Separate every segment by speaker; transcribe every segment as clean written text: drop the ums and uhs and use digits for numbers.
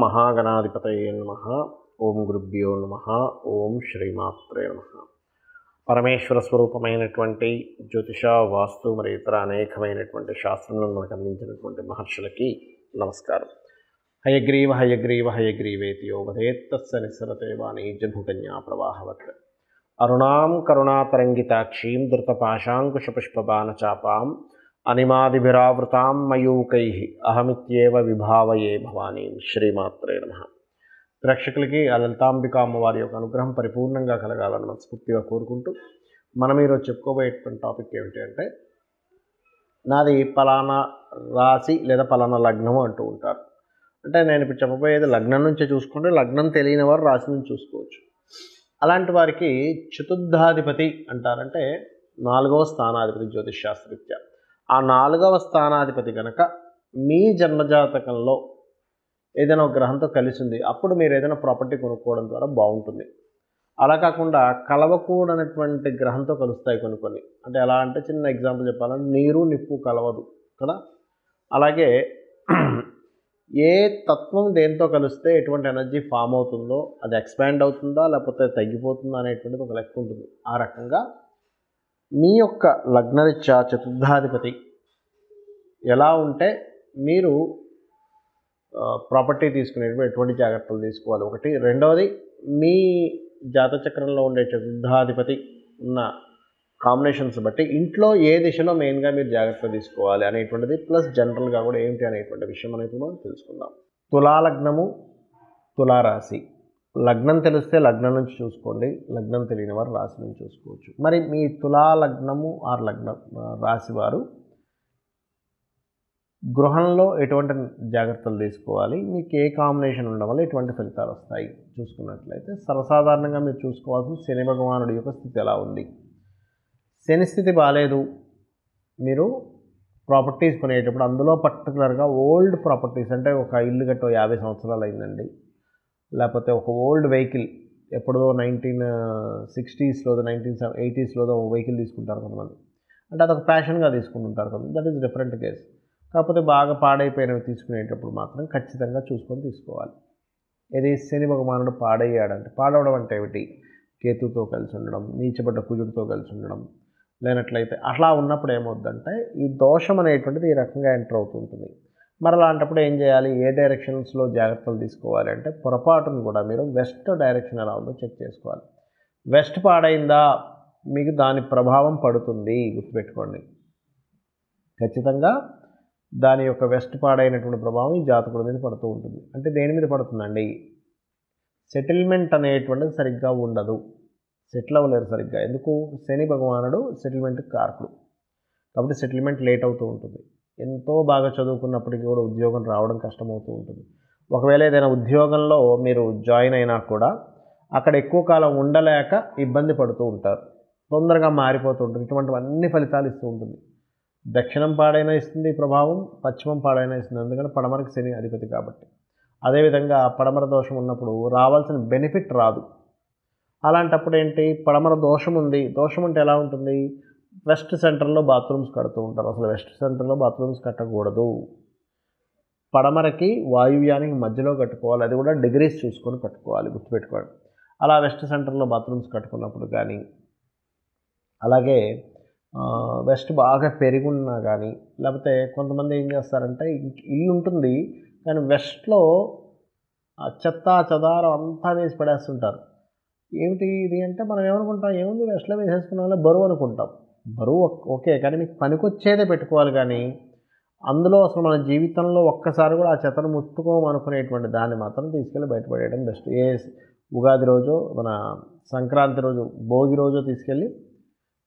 Speaker 1: మహాగణాధిపతయే నమః. ఓం గురుభ్యో నమః. ఓం శ్రీమాత్రే నమః. పరమేశ్వర స్వరూపమైనటువంటి జ్యోతిష, వాస్తు మరియు ఇతర అనేకమైనటువంటి శాస్త్రములను మనకు అందించినటువంటి మహర్షులకి నమస్కారం. హయగ్రీవ హయగ్రీవ హయగ్రీవేతి యో వదేత్తస్య నిస్సరతే వాణిజ్యభూకన్యా ప్రవాహవత్. అరుణాం కరుణాతరంగితాక్షీం ధృతపాశాంకుశపుష్పబాణచాపాం అనిమాదిభిరావృతాం మయూకైః అహమిత్యేవ విభావయే భవానీం. శ్రీమాత్రే నమః. ప్రేక్షకులకి ఆ లలితాంబిక అమ్మవారి యొక్క అనుగ్రహం పరిపూర్ణంగా కలగాలని మనస్ఫూర్తిగా కోరుకుంటూ మనం ఈరోజు చెప్పుకోబోయేటువంటి టాపిక్ ఏమిటి అంటే, నాది పలానా రాశి లేదా పలానా లగ్నము అంటూ ఉంటారు. అంటే నేను ఇప్పుడు చెప్పబోయేది లగ్నం నుంచే చూసుకుంటే, లగ్నం తెలియని వారు రాశి నుంచి చూసుకోవచ్చు. అలాంటి వారికి చతుర్థాధిపతి అంటారంటే 4వ స్థానాధిపతి జ్యోతిష్ శాస్త్రరీత్యా. ఆ 4వ స్థానాధిపతి కనుక మీ జన్మజాతకంలో ఏదైనా ఒక గ్రహంతో కలిసి ఉంది, అప్పుడు మీరు ఏదైనా ప్రాపర్టీ కొనుక్కోవడం ద్వారా బాగుంటుంది. అలా కాకుండా కలవకూడనటువంటి గ్రహంతో కలుస్తాయి కొన్ని. అంటే ఎలా అంటే, చిన్న ఎగ్జాంపుల్ చెప్పాలంటే నీరు నిప్పు కలవదు కదా. అలాగే ఏ తత్వం దేంతో కలిస్తే ఎటువంటి ఎనర్జీ ఫామ్ అవుతుందో, అది ఎక్స్పాండ్ అవుతుందా లేకపోతే తగ్గిపోతుందా అనేటువంటిది ఒక లెక్క ఉంటుంది. ఆ రకంగా మీ యొక్క లగ్నరీత్యా చతుర్థాధిపతి ఎలా ఉంటే మీరు ప్రాపర్టీ తీసుకునేటప్పుడు ఎటువంటి జాగ్రత్తలు తీసుకోవాలి ఒకటి. రెండవది, మీ జాతచక్రంలో ఉండే చతుర్థాధిపతి ఉన్న కాంబినేషన్స్ బట్టి ఇంట్లో ఏ దిశలో మెయిన్గా మీరు జాగ్రత్త తీసుకోవాలి అనేటువంటిది, ప్లస్ జనరల్గా కూడా ఏమిటి అనేటువంటి విషయం అనేది మనం తెలుసుకుందాం. తులాలగ్నము, తులారాశి. లగ్నం తెలిస్తే లగ్నం నుంచి చూసుకోండి, లగ్నం తెలియని వారు రాశి నుంచి చూసుకోవచ్చు. మరి మీ తులాలగ్నము ఆర్ లగ్నం రాశి వారు గృహంలో ఎటువంటి జాగ్రత్తలు తీసుకోవాలి, మీకు ఏ కాంబినేషన్ ఉండడం వల్ల ఎటువంటి ఫలితాలు వస్తాయి చూసుకున్నట్లయితే, సర్వసాధారణంగా మీరు చూసుకోవాల్సిన శని భగవానుడి యొక్క స్థితి ఎలా ఉంది. శని స్థితి బాగాలేదు. మీరు ప్రాపర్టీస్ కొనేటప్పుడు అందులో పర్టికులర్గా ఓల్డ్ ప్రాపర్టీస్, అంటే ఒక ఇల్లు గట్టో 50 సంవత్సరాలు అయిందండి, లేకపోతే ఒక ఓల్డ్ వెహికల్ ఎప్పుడో 1960s 1980s వెహికల్ తీసుకుంటారు కొంతమంది. అంటే అదొక ప్యాషన్గా తీసుకుంటుంటారు కొంతమంది, దట్ ఈస్ డిఫరెంట్ కేస్. కాకపోతే బాగా పాడైపోయినవి తీసుకునేటప్పుడు మాత్రం ఖచ్చితంగా చూసుకొని తీసుకోవాలి. ఇది శని భగవానుడు పాడయ్యాడంటే, పాడవడం అంటే ఏమిటి, కేతుతో కలిసి ఉండడం, నీచబడ్డ కుజుడితో కలిసి ఉండడం, లేనట్లయితే అట్లా ఉన్నప్పుడు ఏమవుద్దంటే ఈ దోషం అనేటువంటిది ఈ రకంగా ఎంటర్ అవుతుంటుంది. మరి అలాంటప్పుడు ఏం చేయాలి, ఏ డైరెక్షన్స్లో జాగ్రత్తలు తీసుకోవాలి అంటే, పొరపాటును కూడా మీరు వెస్ట్ డైరెక్షన్ ఎలా ఉందో చెక్ చేసుకోవాలి. వెస్ట్ పాడైందా మీకు దాని ప్రభావం పడుతుంది, గుర్తుపెట్టుకోండి. ఖచ్చితంగా దాని యొక్క వెస్ట్ పాడైనటువంటి ప్రభావం ఈ జాతకుడి మీద పడుతూ ఉంటుంది. అంటే దేని మీద పడుతుందండి, సెటిల్మెంట్ అనేటువంటిది సరిగ్గా ఉండదు, సెటిల్ అవ్వలేరు సరిగ్గా. ఎందుకు, శని భగవానుడు సెటిల్మెంట్కి కారకుడు కాబట్టి సెటిల్మెంట్ లేట్ అవుతూ ఉంటుంది. ఎంతో బాగా చదువుకున్నప్పటికీ కూడా ఉద్యోగం రావడం కష్టమవుతూ ఉంటుంది. ఒకవేళ ఏదైనా ఉద్యోగంలో మీరు జాయిన్ అయినా కూడా అక్కడ ఎక్కువ కాలం ఉండలేక ఇబ్బంది పడుతూ ఉంటారు, తొందరగా మారిపోతూ ఉంటుంది. ఇటువంటివన్నీ ఫలితాలు ఇస్తూ ఉంటుంది. దక్షిణం పాడైనా ఇస్తుంది ప్రభావం, పశ్చిమం పాడైనా ఇస్తుంది, ఎందుకంటే పడమరకు శని అధిపతి కాబట్టి. అదేవిధంగా పడమర దోషం ఉన్నప్పుడు రావాల్సిన బెనిఫిట్ రాదు. అలాంటప్పుడు ఏంటి, పడమర దోషం ఉంది, దోషం అంటే ఎలా ఉంటుంది, వెస్ట్ సెంటర్లో బాత్రూమ్స్ కడుతూ ఉంటారు. అసలు వెస్ట్ సెంటర్లో బాత్రూమ్స్ కట్టకూడదు, పడమరకి వాయువ్యానికి మధ్యలో కట్టుకోవాలి, అది కూడా డిగ్రీస్ చూసుకొని కట్టుకోవాలి, గుర్తుపెట్టుకోండి. అలా వెస్ట్ సెంటర్లో బాత్రూమ్స్ కట్టుకున్నప్పుడు కానీ, అలాగే వెస్ట్ బాగా పెరుగున్నా కానీ, లేకపోతే కొంతమంది ఏం చేస్తారంటే ఇల్లు ఉంటుంది కానీ వెస్ట్లో చెత్త చెదారం అంతా వేసి పడేస్తుంటారు. ఏమిటి ఇది అంటే, మనం ఏమనుకుంటాం, ఏముంది వెస్ట్లో వేసేసుకున్న వల్ల బరువు అనుకుంటాం. బరువు ఓకే, కానీ మీకు పనికొచ్చేదే పెట్టుకోవాలి. కానీ అందులో అసలు మన జీవితంలో ఒక్కసారి కూడా ఆ చెత్తను ముట్టుకోమనుకునేటువంటి దాన్ని మాత్రం తీసుకెళ్ళి బయటపడేయడం బెస్ట్. ఏ ఉగాది రోజు, మన సంక్రాంతి రోజు, భోగి రోజు తీసుకెళ్ళి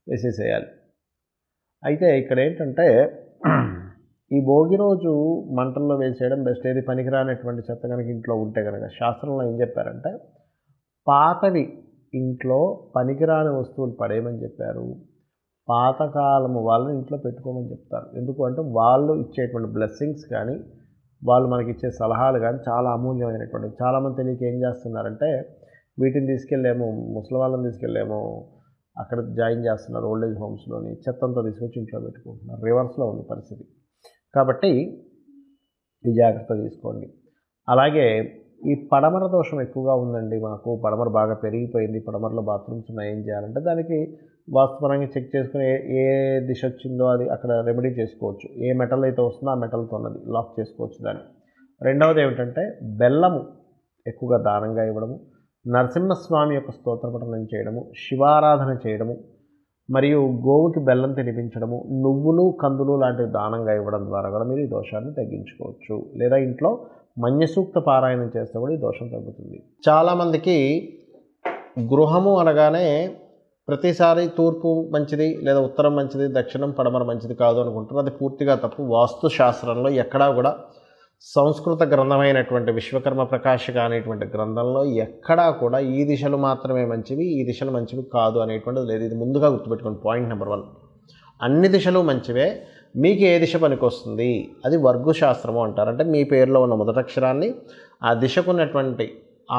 Speaker 1: వేసేసేయాలి. అయితే ఇక్కడ ఏంటంటే, ఈ భోగి రోజు మంటల్లో వేసేయడం బెస్ట్. ఏది పనికిరానటువంటి చెత్త కనుక ఇంట్లో ఉంటే కనుక, శాస్త్రంలో ఏం చెప్పారంటే, పాతవి ఇంట్లో పనికిరాని వస్తువులు పడేయమని చెప్పారు, పాతకాలము వాళ్ళని ఇంట్లో పెట్టుకోమని చెప్తారు. ఎందుకు అంటే వాళ్ళు ఇచ్చేటువంటి బ్లెస్సింగ్స్ కానీ, వాళ్ళు మనకి ఇచ్చే సలహాలు కానీ చాలా అమూల్యమైనటువంటి. చాలామంది తెలియక ఏం చేస్తున్నారంటే, వీటిని తీసుకెళ్ళేమో, ముసలి వాళ్ళని తీసుకెళ్ళేమో అక్కడ జాయిన్ చేస్తున్నారు ఓల్డేజ్ హోమ్స్లోని, చెత్తంతా తీసుకొచ్చి ఇంట్లో పెట్టుకుంటున్నారు. రివర్స్లో ఉంది పరిస్థితి. కాబట్టి ఈ జాగ్రత్త తీసుకోండి. అలాగే ఈ పడమర దోషం ఎక్కువగా ఉందండి, మాకు పడమర బాగా పెరిగిపోయింది, పడమరలో బాత్రూమ్స్ ఉన్నాయి, ఏం చేయాలంటే దానికి వాస్తుపరంగా చెక్ చేసుకుని ఏ దిశ వచ్చిందో అది అక్కడ రెమెడీ చేసుకోవచ్చు. ఏ మెటల్ అయితే వస్తుందో ఆ మెటల్తో ఉన్నది లాక్ చేసుకోవచ్చు దాన్ని. రెండవది ఏమిటంటే బెల్లము ఎక్కువగా దానంగా ఇవ్వడము, నరసింహస్వామి యొక్క స్తోత్రపఠనం చేయడము, శివారాధన చేయడము, మరియు గోవుకి బెల్లం తినిపించడము, నువ్వులు కందులు లాంటివి దానంగా ఇవ్వడం ద్వారా కూడా మీరు ఈ దోషాన్ని తగ్గించుకోవచ్చు. లేదా ఇంట్లో మన్యసూక్త పారాయణం చేస్తే కూడా ఈ దోషం తగ్గుతుంది. చాలామందికి గృహము అనగానే ప్రతిసారి తూర్పు మంచిది లేదా ఉత్తరం మంచిది, దక్షిణం పడమర మంచిది కాదు అనుకుంటారు. అది పూర్తిగా తప్పు. వాస్తు శాస్త్రంలో ఎక్కడా కూడా సంస్కృత గ్రంథమైనటువంటి విశ్వకర్మ ప్రకాశిక అనేటువంటి గ్రంథంలో ఎక్కడా కూడా ఈ దిశలు మాత్రమే మంచివి, ఈ దిశలు మంచివి కాదు అనేటువంటిది లేదు. ఇది ముందుగా గుర్తుపెట్టుకోండి. పాయింట్ నెంబర్ 1, అన్ని దిశలు మంచివే, మీకు ఏ దిశ పనికొస్తుంది అది వర్గు శాస్త్రము అంటారు. అంటే మీ పేరులో ఉన్న మొదటి అక్షరాన్ని ఆ దిశకు ఉన్నటువంటి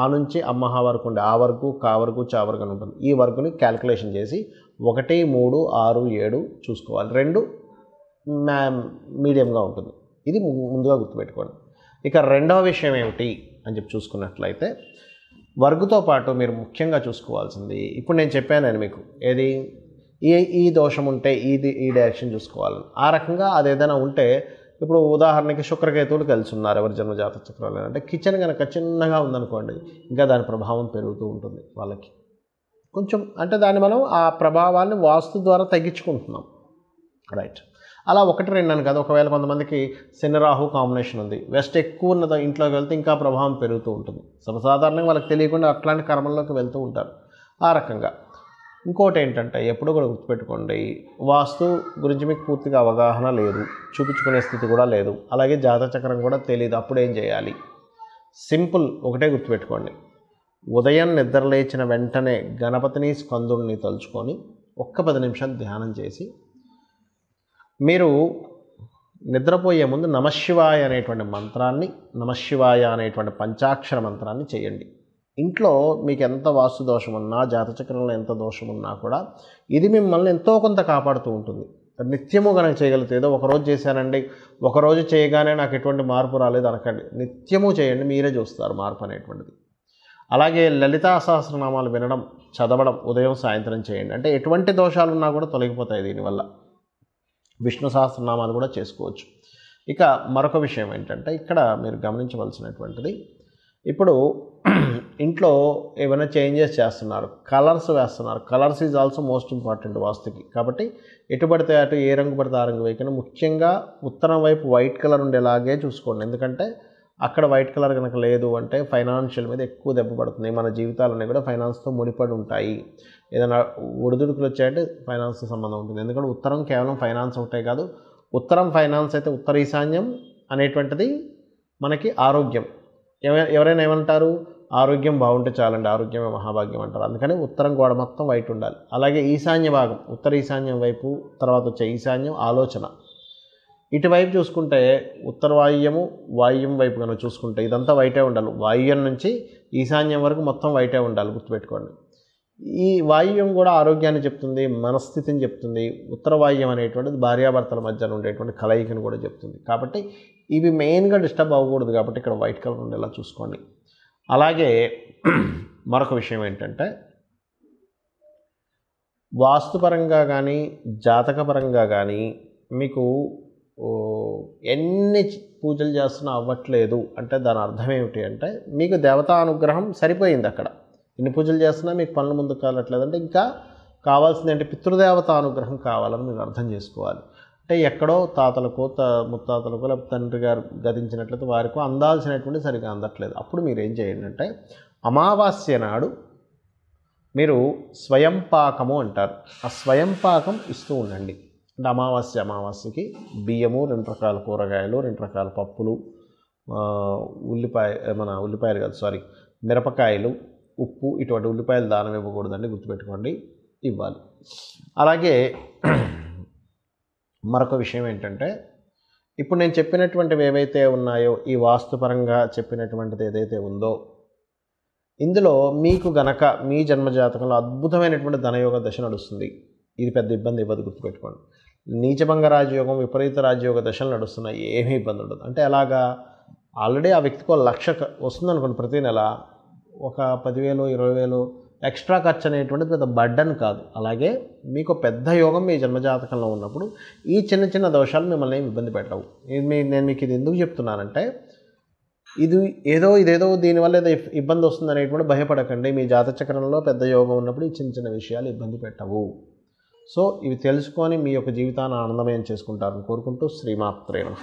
Speaker 1: ఆ నుంచి అమ్మహ వరకు ఉండే ఆ వర్గు, కా వర్గు, చా వర్గు అని ఉంటుంది. ఈ వర్గుని క్యాలిక్యులేషన్ చేసి 1, 3, 6, 7 చూసుకోవాలి. 2 మీడియంగా ఉంటుంది. ఇది ముందుగా గుర్తుపెట్టుకోండి. ఇక రెండవ విషయం ఏమిటి అని చెప్పి చూసుకున్నట్లయితే వర్గుతో పాటు మీరు ముఖ్యంగా చూసుకోవాల్సింది, ఇప్పుడు నేను చెప్పాను మీకు, ఏది ఈ దోషం ఉంటే ఈ డైరెక్షన్ చూసుకోవాలని. ఆ రకంగా అదేదైనా ఉంటే, ఇప్పుడు ఉదాహరణకి శుక్రకేతువులు కలిసి ఉన్నారు ఎవరి జన్మ జాతక చక్రాలు అంటే, కిచెన్ కనుక చిన్నగా ఉందనుకోండి, ఇంకా దాని ప్రభావం పెరుగుతూ ఉంటుంది వాళ్ళకి కొంచెం. అంటే దాన్ని మనం ఆ ప్రభావాన్ని వాస్తు ద్వారా తగ్గించుకుంటున్నాం, రైట్. అలా 1, 2 అని కాదు. ఒకవేళ కొంతమందికి శని రాహు కాంబినేషన్ ఉంది, వెస్ట్ ఎక్కువ ఉన్నది ఇంట్లోకి వెళ్తే ఇంకా ప్రభావం పెరుగుతూ ఉంటుంది. సర్వసాధారణంగా వాళ్ళకి తెలియకుండా అట్లాంటి కర్మల్లోకి వెళ్తూ ఉంటారు. ఆ రకంగా ఇంకోటి ఏంటంటే, ఎప్పుడు కూడా గుర్తుపెట్టుకోండి, వాస్తు గురించి మీకు పూర్తిగా అవగాహన లేదు, చూపించుకునే స్థితి కూడా లేదు, అలాగే జాతక చక్రం కూడా తెలియదు. అప్పుడు ఏం చేయాలి? సింపుల్, ఒకటే గుర్తుపెట్టుకోండి. ఉదయం నిద్ర లేచిన వెంటనే గణపతిని స్కందుడిని తలుచుకొని 10 నిమిషాలు ధ్యానం చేసి మీరు నిద్రపోయే ముందు నమశివాయ అనేటువంటి మంత్రాన్ని, నమశివాయ అనేటువంటి పంచాక్షర మంత్రాన్ని చేయండి. ఇంట్లో మీకు ఎంత వాస్తు దోషం ఉన్నా, జాతచక్రంలో ఎంత దోషం ఉన్నా కూడా ఇది మిమ్మల్ని ఎంతో కొంత కాపాడుతూ ఉంటుంది. నిత్యము కనుక చేయగలిగితే, ఏదో ఒకరోజు చేశానండి, ఒకరోజు చేయగానే నాకు ఎటువంటి మార్పు రాలేదు అనకండి. నిత్యము చేయండి, మీరే చూస్తారు మార్పు అనేటువంటిది. అలాగే లలితా సహస్రనామాలు వినడం, చదవడం ఉదయం సాయంత్రం చేయండి. అంటే ఎటువంటి దోషాలు ఉన్నా కూడా తొలగిపోతాయి దీనివల్ల. విష్ణు సహస్రనామాలు కూడా చేసుకోవచ్చు. ఇక మరొక విషయం ఏంటంటే, ఇక్కడ మీరు గమనించవలసినటువంటిది, ఇప్పుడు ఇంట్లో ఏమైనా చేంజెస్ చేస్తున్నారు, కలర్స్ వేస్తున్నారు. Colours is also most important వాస్తుకి. కాబట్టి ఎటు పడితే అటు, ఏ రంగు పడితే ఆ రంగు వేయకుండా ముఖ్యంగా ఉత్తరం వైపు వైట్ కలర్ ఉండేలాగే చూసుకోండి. ఎందుకంటే అక్కడ వైట్ కలర్ కనుక లేదు అంటే ఫైనాన్షియల్ మీద ఎక్కువ దెబ్బ పడుతుంది. మన జీవితాలన్నీ కూడా ఫైనాన్స్తో ముడిపడి ఉంటాయి. ఏదైనా ఒడిదుడుకులు వచ్చాయంటే ఫైనాన్స్తో సంబంధం ఉంటుంది. ఎందుకంటే ఉత్తరం కేవలం ఫైనాన్స్ ఒకటే కాదు, ఉత్తరం ఫైనాన్స్ అయితే ఉత్తర ఈశాన్యం అనేటువంటిది మనకి ఆరోగ్యం. ఎవరైనా ఏమంటారు, ఆరోగ్యం బాగుంటే చాలండి, ఆరోగ్యమే మహాభాగ్యం అంటారు. అందుకని ఉత్తరం గోడ మొత్తం వైట్ ఉండాలి. అలాగే ఈశాన్య భాగం, ఉత్తర ఈశాన్యం వైపు తర్వాత వచ్చే ఈశాన్యం ఆలోచన, ఇటువైపు చూసుకుంటే ఉత్తర వాయువ్యము, వాయువ్యం వైపు కనుక చూసుకుంటే ఇదంతా వైటే ఉండాలి. వాయువ్యం నుంచి ఈశాన్యం వరకు మొత్తం వైటే ఉండాలి, గుర్తుపెట్టుకోండి. ఈ వాయువ్యం కూడా ఆరోగ్యాన్ని చెప్తుంది, మనస్థితిని చెప్తుంది. ఉత్తర వాయువ్యం అనేటువంటిది భార్యాభర్తల మధ్య ఉండేటువంటి కలయికను కూడా చెప్తుంది. కాబట్టి ఇవి మెయిన్గా డిస్టర్బ్ అవ్వకూడదు, కాబట్టి ఇక్కడ వైట్ కలర్ ఉండేలా చూసుకోండి. అలాగే మరొక విషయం ఏంటంటే, వాస్తుపరంగా కానీ జాతకపరంగా కానీ మీకు ఎన్ని పూజలు చేస్తున్నా అవ్వట్లేదు అంటే దాని అర్థం ఏమిటి అంటే, మీకు దేవతా అనుగ్రహం సరిపోయింది. అక్కడ ఎన్ని పూజలు చేస్తున్నా మీకు పనులు ముందుకు కావట్లేదు అంటే ఇంకా కావాల్సింది అంటే పితృదేవత అనుగ్రహం కావాలని మీరు అర్థం చేసుకోవాలి. అంటే ఎక్కడో తాతలకో ముత్తాతలకో లేకపోతే తండ్రి గారు గతించినట్లయితే వారికో అందాల్సినటువంటి సరిగా అందట్లేదు. అప్పుడు మీరు ఏం చేయండి అంటే, అమావాస్య నాడు మీరు స్వయం పాకము అంటారు, ఆ స్వయం పాకం ఇస్తూ ఉండండి. అంటే అమావాస్యకి బియ్యము, 2 రకాల కూరగాయలు, 2 రకాల పప్పులు, ఉల్లిపాయలు కాదు సారీ మిరపకాయలు, ఉప్పు, ఇటువంటి ఉల్లిపాయలు దానం ఇవ్వకూడదండి, గుర్తుపెట్టుకోండి, ఇవ్వాలి. అలాగే మరొక విషయం ఏంటంటే, ఇప్పుడు నేను చెప్పినటువంటివి ఏవైతే ఉన్నాయో, ఈ వాస్తుపరంగా చెప్పినటువంటిది ఏదైతే ఉందో, ఇందులో మీకు గనక మీ జన్మజాతకంలో అద్భుతమైనటువంటి ధనయోగ దశ నడుస్తుంది, ఇది పెద్ద ఇబ్బంది ఇవ్వదు, గుర్తుపెట్టుకోండి. నీచభంగ రాజయోగం, విపరీత రాజయోగ దశలు నడుస్తున్నాయి, ఏమీ ఇబ్బంది ఉండదు. అంటే అలాగా ఆల్రెడీ ఆ వ్యక్తికి 1,00,000 వస్తుందనుకోండి ప్రతి నెల, ఒక 10,000 20,000 ఎక్స్ట్రా ఖర్చు అనేటువంటిది పెద్ద బర్డన్ కాదు. అలాగే మీకు పెద్ద యోగం మీ జన్మజాతకంలో ఉన్నప్పుడు ఈ చిన్న చిన్న దోషాలు మిమ్మల్ని ఏమి ఇబ్బంది పెట్టవు. నేను మీకు ఇది ఎందుకు చెప్తున్నానంటే, ఇదేదో దీనివల్ల ఏదో ఇబ్బంది వస్తుంది అనేటువంటి భయపడకండి. మీ జాతచక్రంలో పెద్ద యోగం ఉన్నప్పుడు ఈ చిన్న చిన్న విషయాలు ఇబ్బంది పెట్టవు. సో ఇవి తెలుసుకొని మీ యొక్క జీవితాన్ని ఆనందమయం చేసుకుంటారని కోరుకుంటూ శ్రీమాత్రే నమః.